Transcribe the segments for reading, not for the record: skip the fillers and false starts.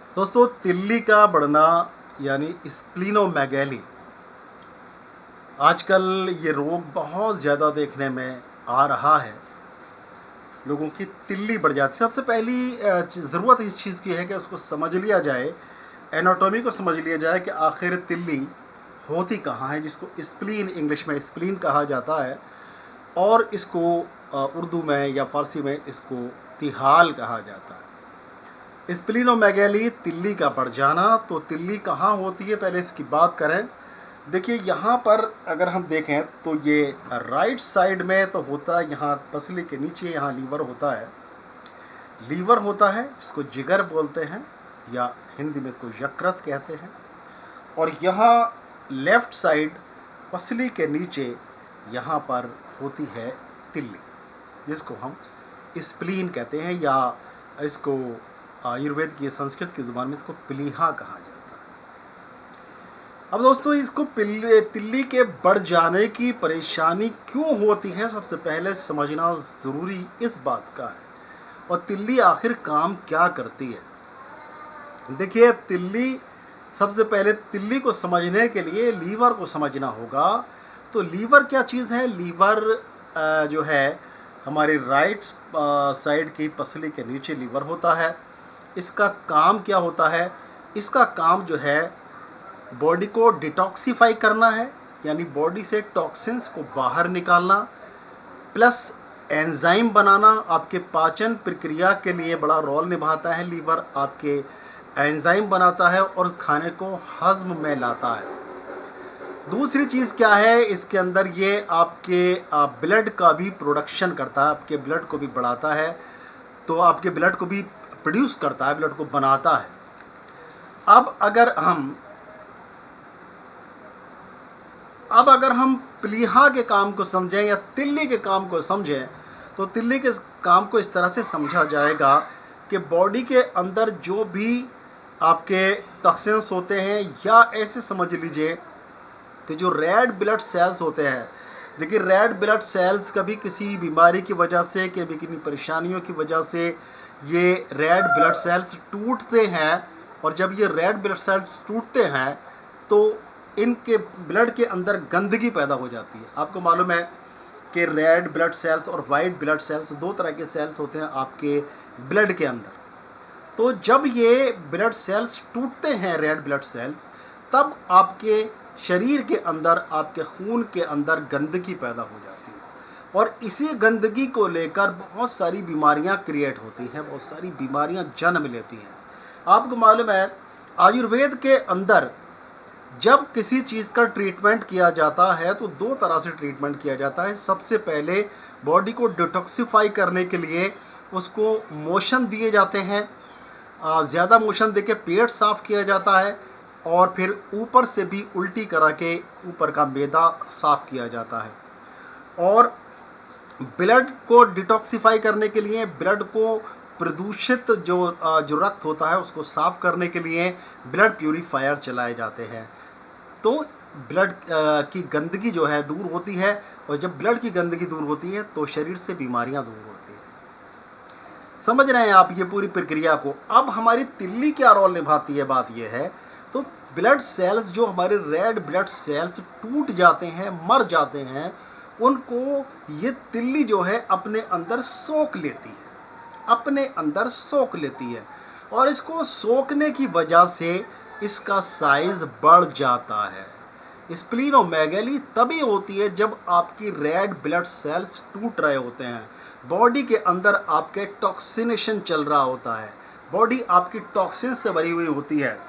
दोस्तों, तिल्ली का बढ़ना यानी स्प्लीनोमेगैली, आजकल ये रोग बहुत ज़्यादा देखने में आ रहा है। लोगों की तिल्ली बढ़ जाती है। सबसे पहली ज़रूरत इस चीज़ की है कि उसको समझ लिया जाए, एनाटॉमी को समझ लिया जाए कि आखिर तिल्ली होती कहाँ है, जिसको स्प्लीन, इंग्लिश में स्प्लीन कहा जाता है, और इसको उर्दू में या फ़ारसी में इसको तिहाल कहा जाता है। स्प्लीनोमेगैली, तिल्ली का बढ़ जाना। तो तिल्ली कहाँ होती है, पहले इसकी बात करें। देखिए, यहाँ पर अगर हम देखें तो ये राइट साइड में तो होता है, यहाँ पसली के नीचे यहाँ लीवर होता है। लीवर होता है, इसको जिगर बोलते हैं या हिंदी में इसको यकृत कहते हैं। और यहाँ लेफ्ट साइड पसली के नीचे यहाँ पर होती है तिल्ली, जिसको हम स्प्लीन कहते हैं, या इसको आयुर्वेद की, संस्कृत की ज़ुबान में इसको प्लीहा कहा जाता है। अब दोस्तों, इसको तिल्ली के बढ़ जाने की परेशानी क्यों होती है, सबसे पहले समझना ज़रूरी इस बात का है। और तिल्ली आखिर काम क्या करती है। देखिए, तिल्ली, सबसे पहले तिल्ली को समझने के लिए लीवर को समझना होगा। तो लीवर क्या चीज़ है? लीवर जो है हमारी राइट साइड की पसली के नीचे लीवर होता है। इसका काम क्या होता है? इसका काम जो है बॉडी को डिटॉक्सिफाई करना है, यानी बॉडी से टॉक्सिन्स को बाहर निकालना, प्लस एंजाइम बनाना। आपके पाचन प्रक्रिया के लिए बड़ा रोल निभाता है लीवर, आपके एंजाइम बनाता है और खाने को हजम में लाता है। दूसरी चीज़ क्या है इसके अंदर, ये आपके ब्लड का भी प्रोडक्शन करता है, आपके ब्लड को भी बढ़ाता है। तो आपके ब्लड को भी प्रोड्यूस करता है, ब्लड को बनाता है। अब अगर हम प्लीहा के काम को समझें या तिल्ली के काम को समझें, तो तिल्ली के काम को इस तरह से समझा जाएगा कि बॉडी के अंदर जो भी आपके टॉक्सिन्स होते हैं, या ऐसे समझ लीजिए कि जो रेड ब्लड सेल्स होते हैं। देखिए, रेड ब्लड सेल्स कभी किसी बीमारी की वजह से, कभी किसी परेशानियों की वजह से ये रेड ब्लड सेल्स टूटते हैं। और जब ये रेड ब्लड सेल्स टूटते हैं तो इनके ब्लड के अंदर गंदगी पैदा हो जाती है। आपको मालूम है कि रेड ब्लड सेल्स और वाइट ब्लड सेल्स, दो तरह के सेल्स होते हैं आपके ब्लड के अंदर। तो जब ये ब्लड सेल्स टूटते हैं, रेड ब्लड सेल्स, तब आपके शरीर के अंदर, आपके खून के अंदर गंदगी पैदा हो जाती है। और इसी गंदगी को लेकर बहुत सारी बीमारियां क्रिएट होती हैं, बहुत सारी बीमारियां जन्म लेती हैं। आपको मालूम है, आयुर्वेद के अंदर जब किसी चीज़ का ट्रीटमेंट किया जाता है तो दो तरह से ट्रीटमेंट किया जाता है। सबसे पहले बॉडी को डिटॉक्सिफाई करने के लिए उसको मोशन दिए जाते हैं, ज़्यादा मोशन देके पेट साफ किया जाता है, और फिर ऊपर से भी उल्टी करा के ऊपर का मैदा साफ किया जाता है। और ब्लड को डिटॉक्सिफाई करने के लिए, ब्लड को प्रदूषित जो रक्त होता है उसको साफ करने के लिए ब्लड प्यूरीफायर चलाए जाते हैं। तो ब्लड की गंदगी जो है दूर होती है, और जब ब्लड की गंदगी दूर होती है तो शरीर से बीमारियां दूर होती हैं। समझ रहे हैं आप ये पूरी प्रक्रिया को। अब हमारी तिल्ली क्या रोल निभाती है, बात ये है। तो ब्लड सेल्स, जो हमारे रेड ब्लड सेल्स टूट जाते हैं, मर जाते हैं, उनको ये तिल्ली जो है अपने अंदर सोख लेती है, अपने अंदर सोख लेती है। और इसको सोखने की वजह से इसका साइज बढ़ जाता है। स्प्लीनोमेगैली तभी होती है जब आपकी रेड ब्लड सेल्स टूट रहे होते हैं, बॉडी के अंदर आपके टॉक्सिनेशन चल रहा होता है, बॉडी आपकी टॉक्सिन से भरी हुई होती है,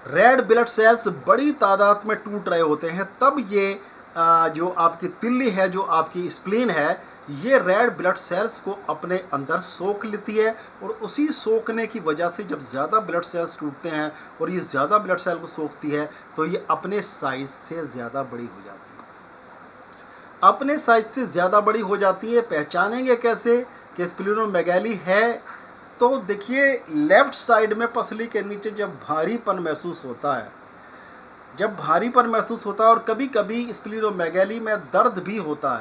रेड ब्लड सेल्स बड़ी तादाद में टूट रहे होते हैं। तब ये जो आपकी तिल्ली है, जो आपकी स्प्लीन है, ये रेड ब्लड सेल्स को अपने अंदर सोख लेती है। और उसी सोखने की वजह से जब ज़्यादा ब्लड सेल्स टूटते हैं और ये ज़्यादा ब्लड सेल को सोखती है, तो ये अपने साइज से ज़्यादा बड़ी हो जाती है। अपने साइज से ज़्यादा बड़ी हो जाती है। पहचानेंगे कैसे कि स्प्लीनोमेगैली है? तो देखिए, लेफ्ट साइड में पसली के नीचे जब भारीपन महसूस होता है, और कभी कभी स्प्लीनोमेगैली में दर्द भी होता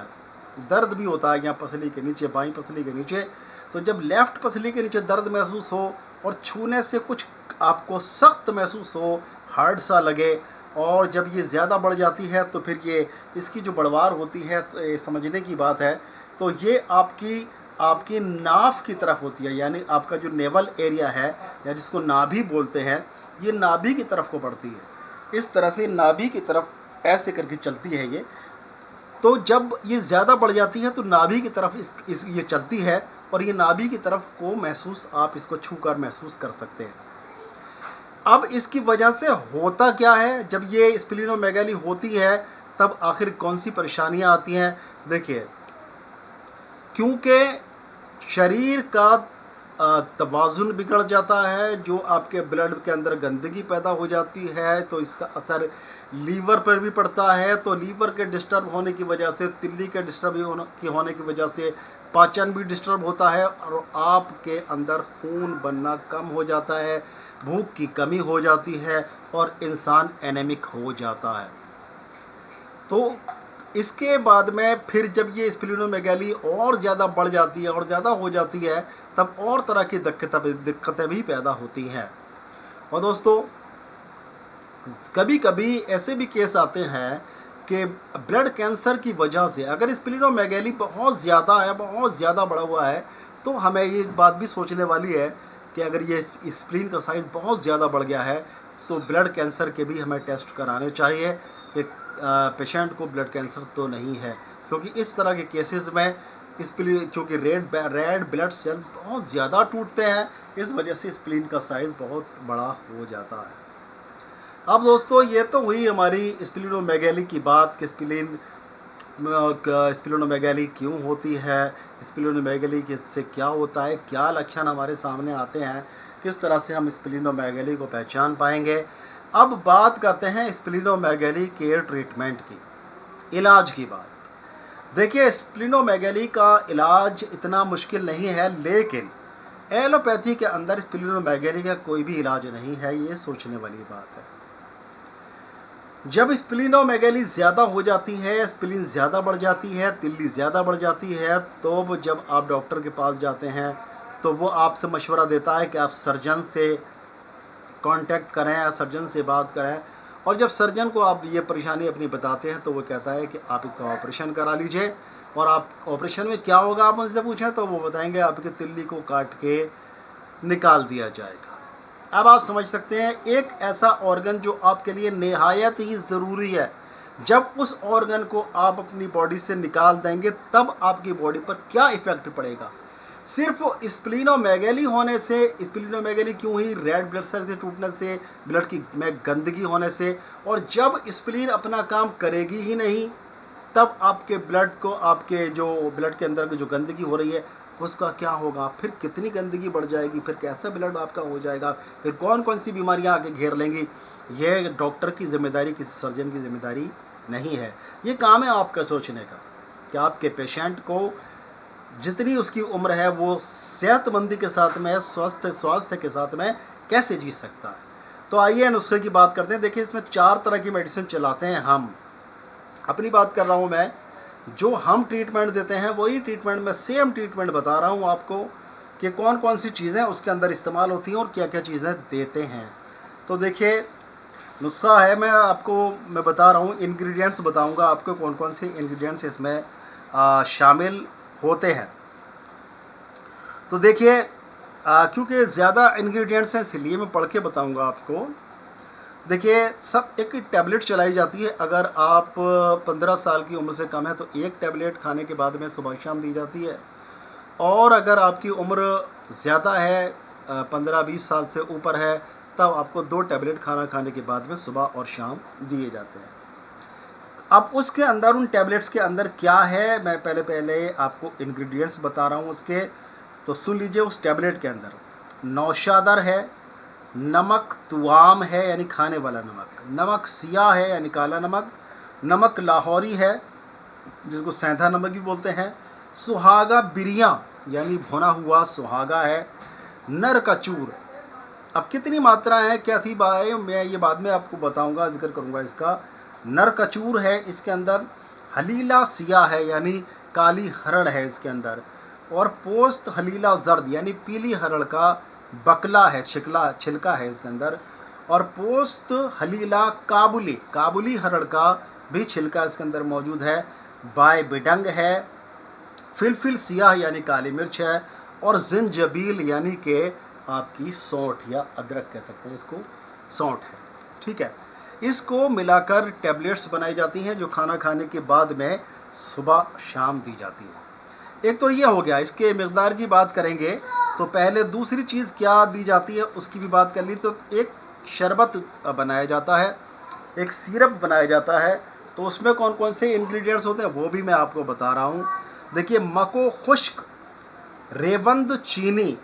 है, यहाँ पसली के नीचे, बाईं पसली के नीचे। तो जब लेफ्ट पसली के नीचे दर्द महसूस हो और छूने से कुछ आपको सख्त महसूस हो, हार्ड सा लगे, और जब ये ज़्यादा बढ़ जाती है तो फिर ये इसकी जो बढ़वार होती है, समझने की बात है, तो ये आपकी नाभ की तरफ होती है, यानी आपका जो नेवल एरिया है या जिसको नाभि बोलते हैं, ये नाभि की तरफ को बढ़ती है। इस तरह से नाभि की तरफ ऐसे करके चलती है ये। तो जब ये ज़्यादा बढ़ जाती है तो नाभि की तरफ ये चलती है, और ये नाभि की तरफ को महसूस, आप इसको छूकर महसूस कर सकते हैं। अब इसकी वजह से होता क्या है, जब ये स्प्लीनोमेगाली होती है तब आखिर कौन सी परेशानियां आती हैं। देखिए, क्योंकि शरीर का तवाज़ुन बिगड़ जाता है, जो आपके ब्लड के अंदर गंदगी पैदा हो जाती है तो इसका असर लीवर पर भी पड़ता है। तो लीवर के डिस्टर्ब होने की वजह से, तिल्ली के डिस्टर्ब होने की वजह से पाचन भी डिस्टर्ब होता है, और आपके अंदर खून बनना कम हो जाता है, भूख की कमी हो जाती है, और इंसान एनेमिक हो जाता है। तो इसके बाद में फिर जब ये स्प्लीनोमेगाली और ज़्यादा बढ़ जाती है और ज़्यादा हो जाती है, तब और तरह की दिक्कतें भी पैदा होती हैं। और दोस्तों, कभी कभी ऐसे भी केस आते हैं कि ब्लड कैंसर की वजह से, अगर स्प्लीनोमेगाली बहुत ज़्यादा है, बहुत ज़्यादा बढ़ा हुआ है, तो हमें ये बात भी सोचने वाली है कि अगर ये स्प्लीन का साइज़ बहुत ज़्यादा बढ़ गया है तो ब्लड कैंसर के भी हमें टेस्ट कराने चाहिए कि पेशेंट को ब्लड कैंसर तो नहीं है। क्योंकि इस तरह के केसेस में चूँकि रेड ब्लड सेल्स बहुत ज़्यादा टूटते हैं, इस वजह से स्प्लीन का साइज़ बहुत बड़ा हो जाता है। अब दोस्तों, ये तो हुई हमारी स्प्लीनोमेगाली की बात कि स्प्लीनोमेगाली क्यों होती है, स्प्लीनोमेगाली से क्या होता है, क्या लक्षण हमारे सामने आते हैं, किस तरह से हम स्प्लीनोमेगाली को पहचान पाएंगे। अब बात करते हैं स्प्लीनोमेगाली के ट्रीटमेंट की, इलाज की बात। देखिए, स्प्लीनोमेगाली का इलाज इतना मुश्किल नहीं है, लेकिन एलोपैथी के अंदर स्प्लीनोमेगाली का कोई भी इलाज नहीं है, ये सोचने वाली बात है। जब स्प्लीनोमेगाली ज़्यादा हो जाती है, स्प्लीन ज़्यादा बढ़ जाती है, तिल्ली ज़्यादा बढ़ जाती है, तो जब आप डॉक्टर के पास जाते हैं तो वो आपसे मशवरा देता है कि आप सर्जन से कांटेक्ट करें या सर्जन से बात करें। और जब सर्जन को आप ये परेशानी अपनी बताते हैं तो वो कहता है कि आप इसका ऑपरेशन करा लीजिए। और आप ऑपरेशन में क्या होगा आप उनसे पूछें तो वो बताएंगे आपकी तिल्ली को काट के निकाल दिया जाएगा। अब आप समझ सकते हैं, एक ऐसा ऑर्गन जो आपके लिए निहायत ही ज़रूरी है, जब उस ऑर्गन को आप अपनी बॉडी से निकाल देंगे तब आपकी बॉडी पर क्या इफ़ेक्ट पड़ेगा। सिर्फ स्प्लीनोमेगाली होने से, स्प्लीनोमेगाली क्यों हुई, रेड ब्लड सेल के टूटने से, ब्लड की में गंदगी होने से, और जब स्प्लीन अपना काम करेगी ही नहीं तब आपके ब्लड को, आपके जो ब्लड के अंदर जो गंदगी हो रही है उसका क्या होगा, फिर कितनी गंदगी बढ़ जाएगी, फिर कैसा ब्लड आपका हो जाएगा, फिर कौन कौन सी बीमारियां आके घेर लेंगी। ये डॉक्टर की जिम्मेदारी, किसी सर्जन की जिम्मेदारी नहीं है। ये काम है आपका सोचने का कि आपके पेशेंट को जितनी उसकी उम्र है वो सेहतमंदी के साथ में, स्वास्थ्य के साथ में कैसे जी सकता है। तो आइए नुस्खे की बात करते हैं। देखिए, इसमें 4 तरह की मेडिसिन चलाते हैं हम। अपनी बात कर रहा हूँ मैं, जो हम ट्रीटमेंट देते हैं वही ट्रीटमेंट में सेम ट्रीटमेंट बता रहा हूँ आपको कि कौन कौन सी चीज़ें उसके अंदर इस्तेमाल होती हैं और क्या क्या चीज़ें देते हैं। तो देखिए, नुस्खा है, मैं बता रहा हूँ, इंग्रेडिएंट्स बताऊँगा आपको कौन कौन से इंग्रेडिएंट्स इसमें शामिल होते हैं। तो देखिए, क्योंकि ज़्यादा इंग्रेडिएंट्स हैं इसलिए मैं पढ़ के बताऊँगा आपको। देखिए, सब एक टैबलेट चलाई जाती है। अगर आप 15 साल की उम्र से कम है तो एक टैबलेट खाने के बाद में सुबह शाम दी जाती है, और अगर आपकी उम्र ज़्यादा है, 15-20 साल से ऊपर है, तब आपको 2 टैबलेट खाना खाने के बाद में सुबह और शाम दिए जाते हैं। अब उसके अंदर, उन टैबलेट्स के अंदर क्या है, मैं पहले आपको इंग्रेडिएंट्स बता रहा हूँ उसके, तो सुन लीजिए। उस टैबलेट के अंदर नौशादर है, नमक तुआम है यानी खाने वाला नमक, नमक सिया है यानी काला नमक, नमक लाहौरी है जिसको सेंधा नमक भी बोलते हैं, सुहागा बिरिया यानी भुना हुआ सुहागा है, नर का चूर। अब कितनी मात्रा है, क्या थी बात, मैं ये बाद में आपको बताऊंगा, जिक्र करूंगा इसका। नर का चूर है इसके अंदर, हलीला सिया है यानी काली हरड़ है इसके अंदर, और पोस्त हलीला जर्द यानी पीली हरड़ का बकला है, छिलका है इसके अंदर। और पोस्त हलीला काबुली, काबुली हरड़ का भी छिलका इसके अंदर मौजूद है। बाय बिडंग है, फिलफिल सियाह यानी काली मिर्च है, और जिंजबील यानी कि आपकी सौंठ या अदरक कह सकते हैं इसको, सौंठ है। ठीक है, इसको मिलाकर टैबलेट्स बनाई जाती हैं जो खाना खाने के बाद में सुबह शाम दी जाती है। एक तो ये हो गया, इसके मिकदार की बात करेंगे तो पहले दूसरी चीज़ क्या दी जाती है उसकी भी बात कर ली। तो एक शरबत बनाया जाता है, एक सिरप बनाया जाता है। तो उसमें कौन कौन से इंग्रेडिएंट्स होते हैं वो भी मैं आपको बता रहा हूँ। देखिए, मको खुश्क, रेवंद चीनी,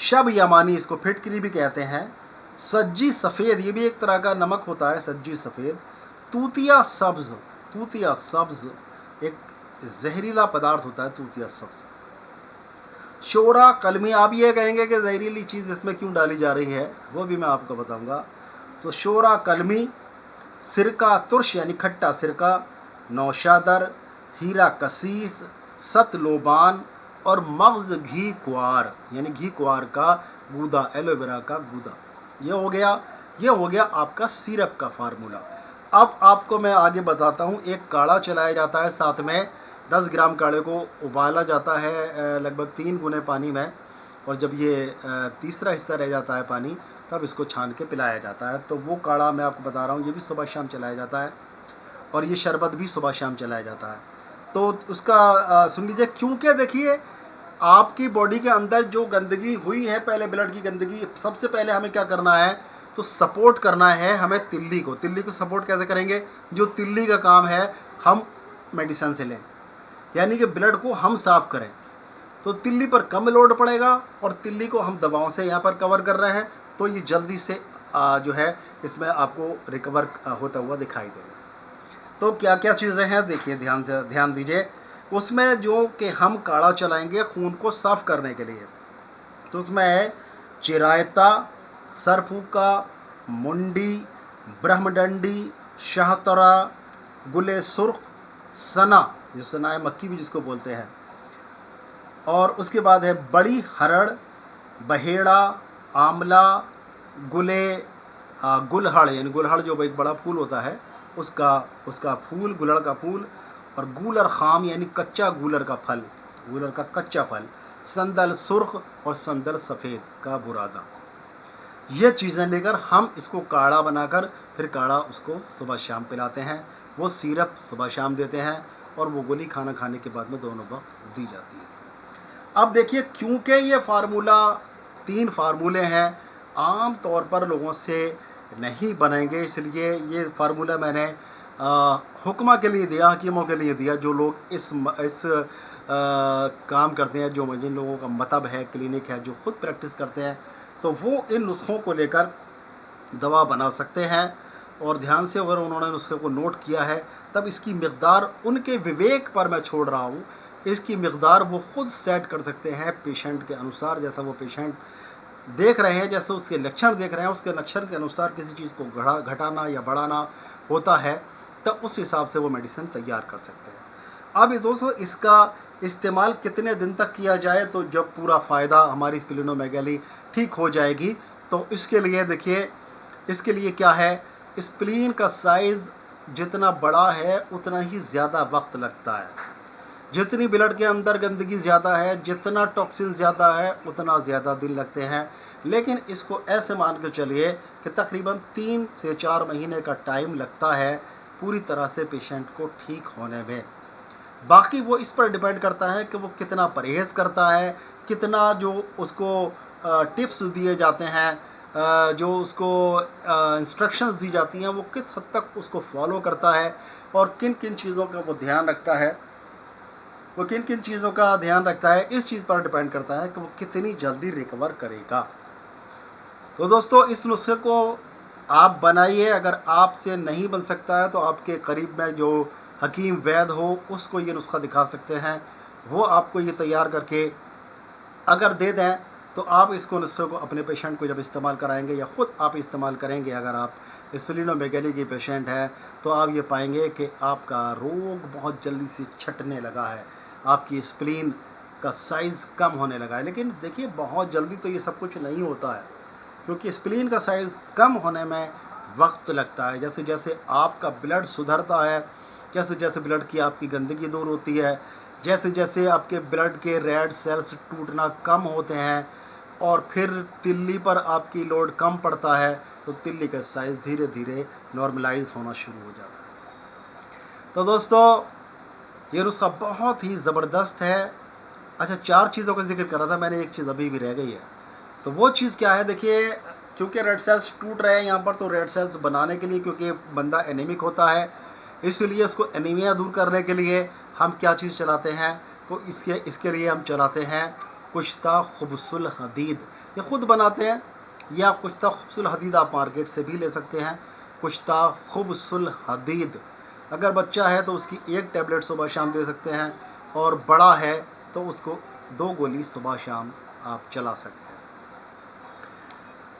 शब यमानी, इसको फिटकरी भी कहते हैं, सज्जी सफ़ेद, ये भी एक तरह का नमक होता है, सज्जी सफ़ेद, तूतिया सब्ज़, तूतिया सब्ज़ एक जहरीला पदार्थ होता है, तूतिया सब्ज़, शोरा कलमी। आप ये कहेंगे कि जहरीली चीज़ इसमें क्यों डाली जा रही है, वो भी मैं आपको बताऊंगा। तो शोरा कलमी, सिरका तुर्श यानी खट्टा सिरका, नौशादर, हीरा कसीस, सतलोबान, और मग्ज़ घी कुआर यानी घी कुआर का गूदा, एलोवेरा का गूदा। ये हो गया आपका सिरप का फार्मूला। अब आपको मैं आगे बताता हूँ। एक काढ़ा चलाया जाता है, साथ में 10 ग्राम काढ़े को उबाला जाता है लगभग 3 गुने पानी में, और जब ये तीसरा हिस्सा रह जाता है पानी, तब इसको छान के पिलाया जाता है। तो वो काढ़ा मैं आपको बता रहा हूँ, ये भी सुबह शाम चलाया जाता है, और ये शरबत भी सुबह शाम चलाया जाता है। तो उसका सुन लीजिए, क्योंकि देखिए आपकी बॉडी के अंदर जो गंदगी हुई है, पहले ब्लड की गंदगी, सबसे पहले हमें क्या करना है, तो सपोर्ट करना है हमें तिल्ली को। तिल्ली को सपोर्ट कैसे करेंगे, जो तिल्ली का काम है हम मेडिसिन से लें, यानी कि ब्लड को हम साफ करें। तो तिल्ली पर कम लोड पड़ेगा, और तिल्ली को हम दवाओं से यहाँ पर कवर कर रहे हैं, तो ये जल्दी से जो है इसमें आपको रिकवर होता हुआ दिखाई देगा। तो क्या क्या चीज़ें हैं देखिए, ध्यान दीजिए। उसमें जो कि हम काढ़ा चलाएंगे खून को साफ करने के लिए, तो उसमें है चिरायता, सरफूका, मुंडी, ब्रह्मडंडी, शाहतरा, गुले सुर्ख, सना, जो सना है मक्की भी जिसको बोलते हैं, और उसके बाद है बड़ी हरड़, बहेड़ा, आंवला, गुलहड़ यानी गुलहड़ जो एक बड़ा फूल होता है उसका फूल, गुलहड़ का फूल, और गूलर खाम यानी कच्चा गूलर का फल, गूलर का कच्चा फल, संदल सुर्ख और संदल सफ़ेद का बुरादा। ये चीज़ें लेकर हम इसको काढ़ा बनाकर फिर काढ़ा उसको सुबह शाम पिलाते हैं। वो सिरप सुबह शाम देते हैं, और वो गोली खाना खाने के बाद में दोनों वक्त दी जाती है। अब देखिए, क्योंकि ये फार्मूला 3 फार्मूले हैं, आम तौर पर लोगों से नहीं बनेंगे, इसलिए ये फार्मूला मैंने हुक्मा के लिए दिया, हकीमों के लिए दिया, जो लोग इस काम करते हैं, जो जिन लोगों का मतब है, क्लिनिक है, जो खुद प्रैक्टिस करते हैं, तो वो इन नुस्खों को लेकर दवा बना सकते हैं। और ध्यान से अगर उन्होंने नुस्खे को नोट किया है, तब इसकी मिक़दार उनके विवेक पर मैं छोड़ रहा हूँ। इसकी मिक़दार वो खुद सेट कर सकते हैं पेशेंट के अनुसार, जैसा वो पेशेंट देख रहे हैं, जैसे उसके लक्षण देख रहे हैं, उसके लक्षण के अनुसार किसी चीज़ को घटाना या बढ़ाना होता है, तो उस हिसाब से वो मेडिसिन तैयार कर सकते हैं। अब दोस्तों, इसका इस्तेमाल कितने दिन तक किया जाए, तो जब पूरा फ़ायदा हमारी स्प्लीनोमेगाली ठीक हो जाएगी। तो इसके लिए देखिए, इसके लिए क्या है, स्प्लीन का साइज़ जितना बड़ा है उतना ही ज़्यादा वक्त लगता है। जितनी ब्लड के अंदर गंदगी ज़्यादा है, जितना टॉक्सिन ज़्यादा है, उतना ज़्यादा दिन लगते हैं। लेकिन इसको ऐसे मान के चलिए कि तकरीबन 3 से 4 महीने का टाइम लगता है पूरी तरह से पेशेंट को ठीक होने में। बाकी वो इस पर डिपेंड करता है कि वो कितना परहेज़ करता है, कितना जो उसको टिप्स दिए जाते हैं, जो उसको इंस्ट्रक्शंस दी जाती हैं, वो किस हद तक उसको फॉलो करता है, और किन किन चीज़ों का वो ध्यान रखता है, इस चीज़ पर डिपेंड करता है कि वो कितनी जल्दी रिकवर करेगा। तो दोस्तों, इस नुस्खे को आप बनाइए। अगर आपसे नहीं बन सकता है तो आपके करीब में जो हकीम वैद हो उसको ये नुस्खा दिखा सकते हैं, वो आपको ये तैयार करके अगर दे दें, तो आप इसको नुस्खे को अपने पेशेंट को जब इस्तेमाल कराएंगे या ख़ुद आप इस्तेमाल करेंगे, अगर आप स्प्लीनोमेगाली की पेशेंट है, तो आप ये पाएंगे कि आपका रोग बहुत जल्दी से छटने लगा है, आपकी स्प्लीन का साइज़ कम होने लगा है। लेकिन देखिए बहुत जल्दी तो ये सब कुछ नहीं होता है, क्योंकि स्प्लीन का साइज़ कम होने में वक्त लगता है। जैसे जैसे आपका ब्लड सुधरता है, जैसे जैसे ब्लड की आपकी गंदगी दूर होती है, जैसे जैसे आपके ब्लड के रेड सेल्स टूटना कम होते हैं और फिर तिल्ली पर आपकी लोड कम पड़ता है, तो तिल्ली का साइज़ धीरे धीरे नॉर्मलाइज होना शुरू हो जाता है। तो दोस्तों, ये नुस्खा बहुत ही ज़बरदस्त है। अच्छा, 4 चीज़ों का जिक्र कर रहा था मैंने, एक चीज़ अभी भी रह गई है। तो वो चीज़ क्या है? देखिए, क्योंकि रेड सेल्स टूट रहे हैं यहाँ पर, तो रेड सेल्स बनाने के लिए, क्योंकि बंदा एनीमिक होता है, इसलिए उसको एनीमिया दूर करने के लिए हम क्या चीज़ चलाते हैं? तो इसके लिए हम चलाते हैं कुश्ता खुब्सुल हदीद। ये ख़ुद बनाते हैं, या कुश्ता खुब्सुल हदीद आप मार्केट से भी ले सकते हैं। कुश्ता खुब्सुल हदीद, अगर बच्चा है तो उसकी 1 टैबलेट सुबह शाम दे सकते हैं, और बड़ा है तो उसको 2 गोली सुबह शाम आप चला सकते हैं।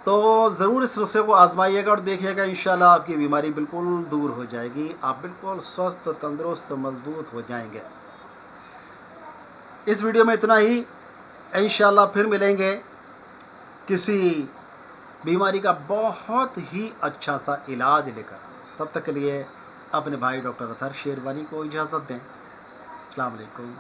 तो ज़रूर इस नुस्खे को आजमाइएगा और देखिएगा, इंशाल्लाह आपकी बीमारी बिल्कुल दूर हो जाएगी। आप बिल्कुल स्वस्थ, तंदुरुस्त, मजबूत हो जाएंगे। इस वीडियो में इतना ही। इंशाल्लाह फिर मिलेंगे किसी बीमारी का बहुत ही अच्छा सा इलाज लेकर। तब तक के लिए अपने भाई डॉक्टर अतहर शेरवानी को इजाज़त दें। अस्सलाम वालेकुम।